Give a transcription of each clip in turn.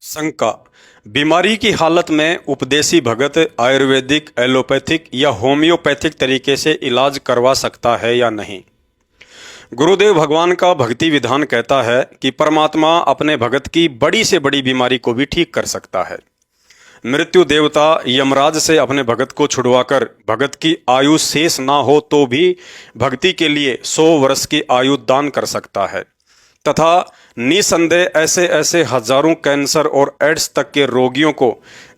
शंका। बीमारी की हालत में उपदेशी भगत आयुर्वेदिक, एलोपैथिक या होम्योपैथिक तरीके से इलाज करवा सकता है या नहीं। गुरुदेव भगवान का भक्ति विधान कहता है कि परमात्मा अपने भगत की बड़ी से बड़ी बीमारी को भी ठीक कर सकता है। मृत्यु देवता यमराज से अपने भगत को छुड़वाकर भगत की आयु शेष ना हो तो भी भक्ति के लिए 100 वर्ष की आयु दान कर सकता है तथा निसंदेह ऐसे ऐसे हजारों कैंसर और एड्स तक के रोगियों को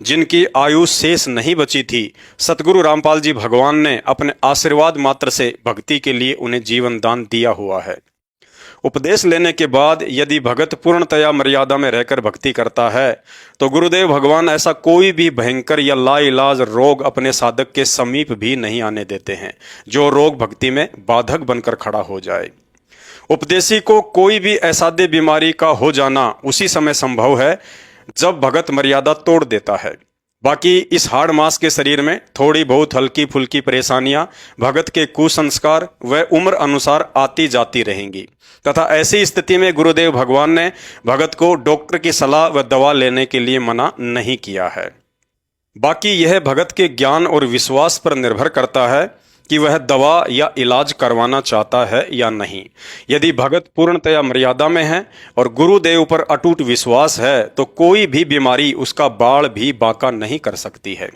जिनकी आयु शेष नहीं बची थी, सतगुरु रामपाल जी भगवान ने अपने आशीर्वाद मात्र से भक्ति के लिए उन्हें जीवन दान दिया हुआ है। उपदेश लेने के बाद यदि भगत पूर्णतया मर्यादा में रहकर भक्ति करता है तो गुरुदेव भगवान ऐसा कोई भी भयंकर या लाइलाज रोग अपने साधक के समीप भी नहीं आने देते हैं जो रोग भक्ति में बाधक बनकर खड़ा हो जाए। उपदेशी को कोई भी असाध्य बीमारी का हो जाना उसी समय संभव है जब भगत मर्यादा तोड़ देता है। बाकी इस हाड़ मास के शरीर में थोड़ी बहुत हल्की फुल्की परेशानियां भगत के कुसंस्कार व उम्र अनुसार आती जाती रहेंगी तथा ऐसी स्थिति में गुरुदेव भगवान ने भगत को डॉक्टर की सलाह व दवा लेने के लिए मना नहीं किया है। बाकी यह भगत के ज्ञान और विश्वास पर निर्भर करता है कि वह दवा या इलाज करवाना चाहता है या नहीं। यदि भगत पूर्णतया मर्यादा में है और गुरुदेव पर अटूट विश्वास है तो कोई भी बीमारी उसका बाल भी बांका नहीं कर सकती है।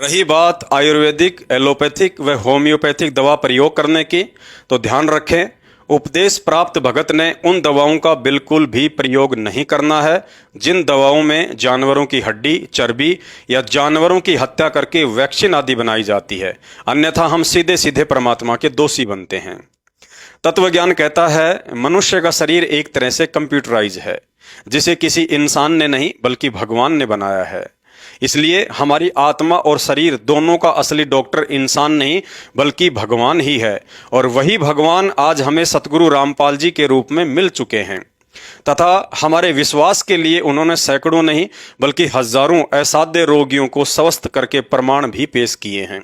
रही बात आयुर्वेदिक, एलोपैथिक व होम्योपैथिक दवा प्रयोग करने की, तो ध्यान रखें उपदेश प्राप्त भगत ने उन दवाओं का बिल्कुल भी प्रयोग नहीं करना है जिन दवाओं में जानवरों की हड्डी, चर्बी या जानवरों की हत्या करके वैक्सीन आदि बनाई जाती है, अन्यथा हम सीधे सीधे परमात्मा के दोषी बनते हैं। तत्वज्ञान कहता है मनुष्य का शरीर एक तरह से कंप्यूटराइज है जिसे किसी इंसान ने नहीं बल्कि भगवान ने बनाया है। इसलिए हमारी आत्मा और शरीर दोनों का असली डॉक्टर इंसान नहीं बल्कि भगवान ही है और वही भगवान आज हमें सतगुरु रामपाल जी के रूप में मिल चुके हैं तथा हमारे विश्वास के लिए उन्होंने सैकड़ों नहीं बल्कि हजारों असाध्य रोगियों को स्वस्थ करके प्रमाण भी पेश किए हैं।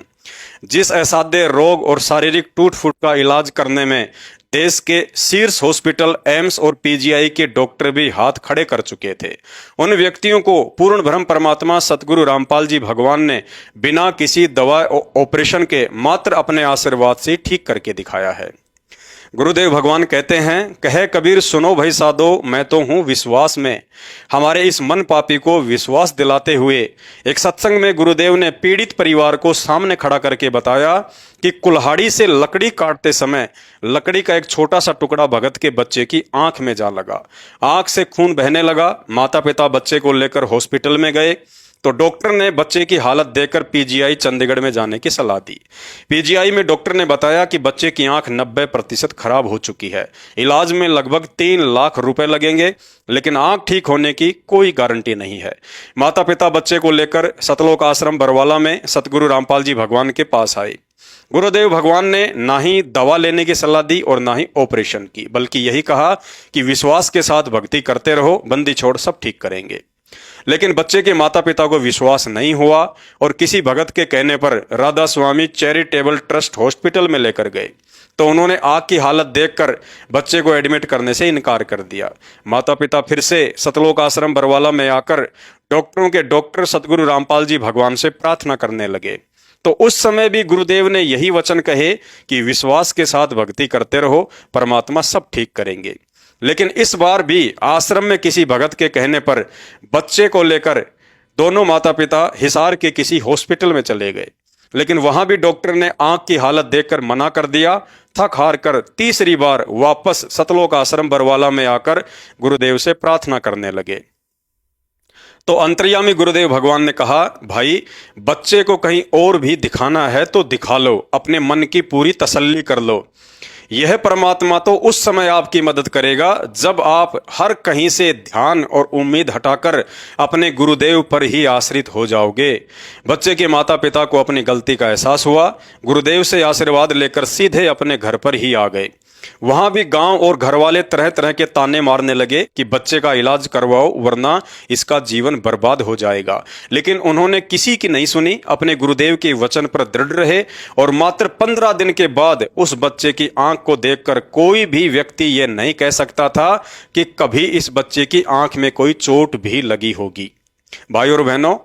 जिस असाध्य रोग और शारीरिक टूट फूट का इलाज करने में देश के शीर्ष हॉस्पिटल एम्स और पीजीआई के डॉक्टर भी हाथ खड़े कर चुके थे, उन व्यक्तियों को पूर्ण ब्रह्म परमात्मा सतगुरु रामपाल जी भगवान ने बिना किसी दवा ऑपरेशन के मात्र अपने आशीर्वाद से ठीक करके दिखाया है। गुरुदेव भगवान कहते हैं, कहे कबीर सुनो भाई साधो मैं तो हूँ विश्वास में। हमारे इस मन पापी को विश्वास दिलाते हुए एक सत्संग में गुरुदेव ने पीड़ित परिवार को सामने खड़ा करके बताया कि कुल्हाड़ी से लकड़ी काटते समय लकड़ी का एक छोटा सा टुकड़ा भगत के बच्चे की आंख में जा लगा, आंख से खून बहने लगा। माता पिता बच्चे को लेकर हॉस्पिटल में गए तो डॉक्टर ने बच्चे की हालत देखकर पीजीआई चंडीगढ़ में जाने की सलाह दी। पीजीआई में डॉक्टर ने बताया कि बच्चे की आंख 90% खराब हो चुकी है, इलाज में लगभग 3 लाख रुपए लगेंगे, लेकिन आंख ठीक होने की कोई गारंटी नहीं है। माता पिता बच्चे को लेकर सतलोक आश्रम बरवाला में सतगुरु रामपाल जी भगवान के पास आए। गुरुदेव भगवान ने ना ही दवा लेने की सलाह दी और ना ही ऑपरेशन की, बल्कि यही कहा कि विश्वास के साथ भक्ति करते रहो, बंदी छोड़ सब ठीक करेंगे। लेकिन बच्चे के माता पिता को विश्वास नहीं हुआ और किसी भगत के कहने पर राधा स्वामी चैरिटेबल ट्रस्ट हॉस्पिटल में लेकर गए तो उन्होंने आग की हालत देखकर बच्चे को एडमिट करने से इनकार कर दिया। माता पिता फिर से सतलोक आश्रम बरवाला में आकर डॉक्टरों के डॉक्टर सतगुरु रामपाल जी भगवान से प्रार्थना करने लगे। तो उस समय भी गुरुदेव ने यही वचन कहे कि विश्वास के साथ भक्ति करते रहो, परमात्मा सब ठीक करेंगे। लेकिन इस बार भी आश्रम में किसी भगत के कहने पर बच्चे को लेकर दोनों माता पिता हिसार के किसी हॉस्पिटल में चले गए, लेकिन वहां भी डॉक्टर ने आंख की हालत देखकर मना कर दिया। थक हार कर तीसरी बार वापस सतलोक आश्रम बरवाला में आकर गुरुदेव से प्रार्थना करने लगे। तो अंतर्यामी गुरुदेव भगवान ने कहा, भाई बच्चे को कहीं और भी दिखाना है तो दिखा लो, अपने मन की पूरी तसल्ली कर लो। यह परमात्मा तो उस समय आपकी मदद करेगा जब आप हर कहीं से ध्यान और उम्मीद हटाकर अपने गुरुदेव पर ही आश्रित हो जाओगे। बच्चे के माता पिता को अपनी गलती का एहसास हुआ, गुरुदेव से आशीर्वाद लेकर सीधे अपने घर पर ही आ गए। वहां भी गांव और घर वाले तरह तरह के ताने मारने लगे कि बच्चे का इलाज करवाओ वरना इसका जीवन बर्बाद हो जाएगा। लेकिन उन्होंने किसी की नहीं सुनी, अपने गुरुदेव के वचन पर दृढ़ रहे और मात्र 15 दिन के बाद उस बच्चे की आंख को देखकर कोई भी व्यक्ति यह नहीं कह सकता था कि कभी इस बच्चे की आंख में कोई चोट भी लगी होगी। भाई और बहनों,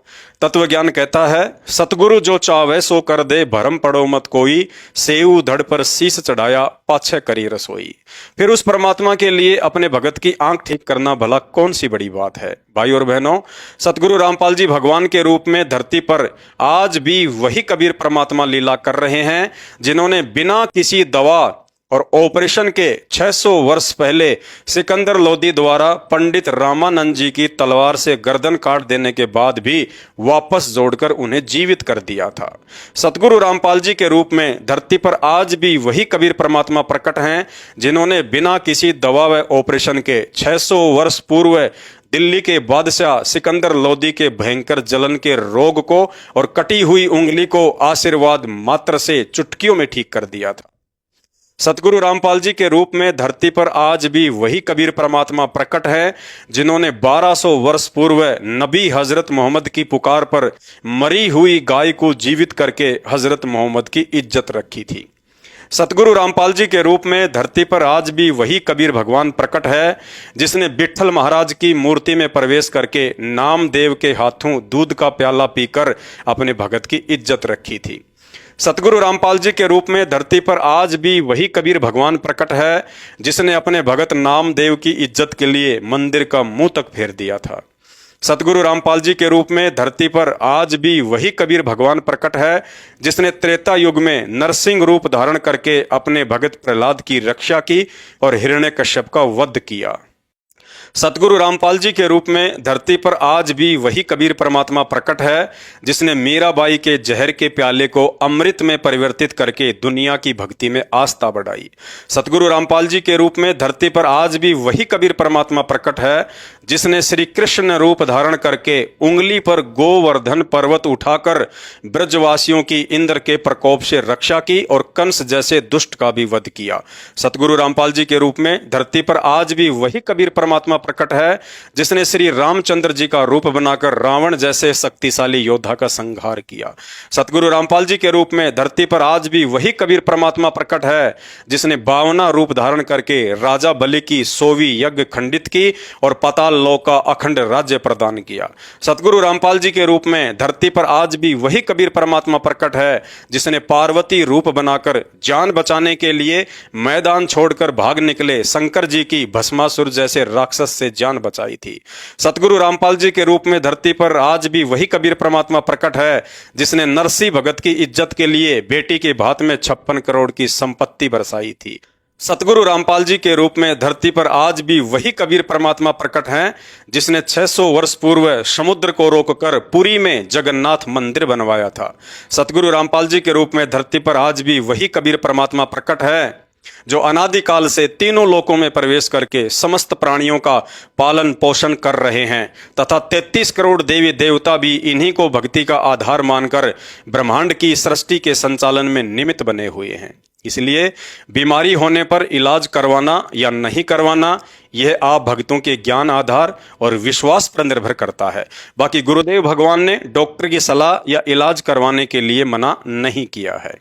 तत्वज्ञान कहता है, सतगुरु जो चावे सो कर दे, भरम पड़ो मत कोई, सेऊ धड़ पर शीश चढ़ाया, पाछे करी रसोई। फिर उस परमात्मा के लिए अपने भगत की आंख ठीक करना भला कौन सी बड़ी बात है। भाई और बहनों, सतगुरु रामपाल जी भगवान के रूप में धरती पर आज भी वही कबीर परमात्मा लीला कर रहे हैं, जिन्होंने बिना किसी दवा और ऑपरेशन के 600 वर्ष पहले सिकंदर लोदी द्वारा पंडित रामानंद जी की तलवार से गर्दन काट देने के बाद भी वापस जोड़कर उन्हें जीवित कर दिया था। सतगुरु रामपाल जी के रूप में धरती पर आज भी वही कबीर परमात्मा प्रकट हैं, जिन्होंने बिना किसी दवा व ऑपरेशन के 600 वर्ष पूर्व दिल्ली के बादशाह सिकंदर लोदी के भयंकर जलन के रोग को और कटी हुई उंगली को आशीर्वाद मात्र से चुटकियों में ठीक कर दिया था। सतगुरु रामपाल जी के रूप में धरती पर आज भी वही कबीर परमात्मा प्रकट है, जिन्होंने 1200 वर्ष पूर्व नबी हजरत मोहम्मद की पुकार पर मरी हुई गाय को जीवित करके हजरत मोहम्मद की इज्जत रखी थी। सतगुरु रामपाल जी के रूप में धरती पर आज भी वही कबीर भगवान प्रकट है, जिसने विट्ठल महाराज की मूर्ति में प्रवेश करके नामदेव के हाथों दूध का प्याला पीकर अपने भगत की इज्जत रखी थी। सतगुरु रामपाल जी के रूप में धरती पर आज भी वही कबीर भगवान प्रकट है, जिसने अपने भगत नामदेव की इज्जत के लिए मंदिर का मुंह तक फेर दिया था। सतगुरु रामपाल जी के रूप में धरती पर आज भी वही कबीर भगवान प्रकट है, जिसने त्रेता युग में नरसिंह रूप धारण करके अपने भगत प्रहलाद की रक्षा की और हिरण्यकश्यप का वध किया। सतगुरु रामपाल जी के रूप में धरती पर आज भी वही कबीर परमात्मा प्रकट है, जिसने मीराबाई के जहर के प्याले को अमृत में परिवर्तित करके दुनिया की भक्ति में आस्था बढ़ाई। सतगुरु रामपाल जी के रूप में धरती पर आज भी वही कबीर परमात्मा प्रकट है, जिसने श्री कृष्ण रूप धारण करके उंगली पर गोवर्धन पर्वत उठाकर ब्रजवासियों की इंद्र के प्रकोप से रक्षा की और कंस जैसे दुष्ट का भी वध किया। सतगुरु रामपाल जी के रूप में धरती पर आज भी वही कबीर परमात्मा प्रकट है, जिसने श्री रामचंद्र जी का रूप बनाकर रावण जैसे शक्तिशाली योद्धा का संहार किया। सतगुरु रामपाल जी के रूप में धरती पर आज भी वही कबीर परमात्मा प्रकट है, जिसने 52 रूप धारण करके राजा बलि की 100वीं यज्ञ खंडित की और पाताल लोक का अखंड राज्य प्रदान किया। सतगुरु रामपाल जी के रूप में धरती पर आज भी वही कबीर परमात्मा प्रकट है, जिसने पार्वती रूप बनाकर जान बचाने के लिए मैदान छोड़कर भाग निकले शंकर जी की भस्मासुर जैसे राक्षस से जान बचाई थी। सतगुरु रामपाल जी के रूप में धरती पर आज भी वही कबीर परमात्मा प्रकट है, जिसने नरसी भगत की इज्जत के लिए बेटी के भात में 56 करोड़ की संपत्ति बरसाई थी। सतगुरु रामपाल जी के रूप में धरती पर आज भी वही कबीर परमात्मा प्रकट हैं, जिसने 600 वर्ष पूर्व समुद्र को रोककर पुरी में जगन्नाथ मंदिर बनवाया था। सतगुरु रामपाल जी के रूप में धरती पर आज भी वही कबीर परमात्मा प्रकट है, जो अनादिकाल से तीनों लोकों में प्रवेश करके समस्त प्राणियों का पालन पोषण कर रहे हैं तथा 33 करोड़ देवी देवता भी इन्हीं को भक्ति का आधार मानकर ब्रह्मांड की सृष्टि के संचालन में निमित्त बने हुए हैं। इसलिए बीमारी होने पर इलाज करवाना या नहीं करवाना, यह आप भक्तों के ज्ञान आधार और विश्वास पर निर्भर करता है। बाकी गुरुदेव भगवान ने डॉक्टर की सलाह या इलाज करवाने के लिए मना नहीं किया है।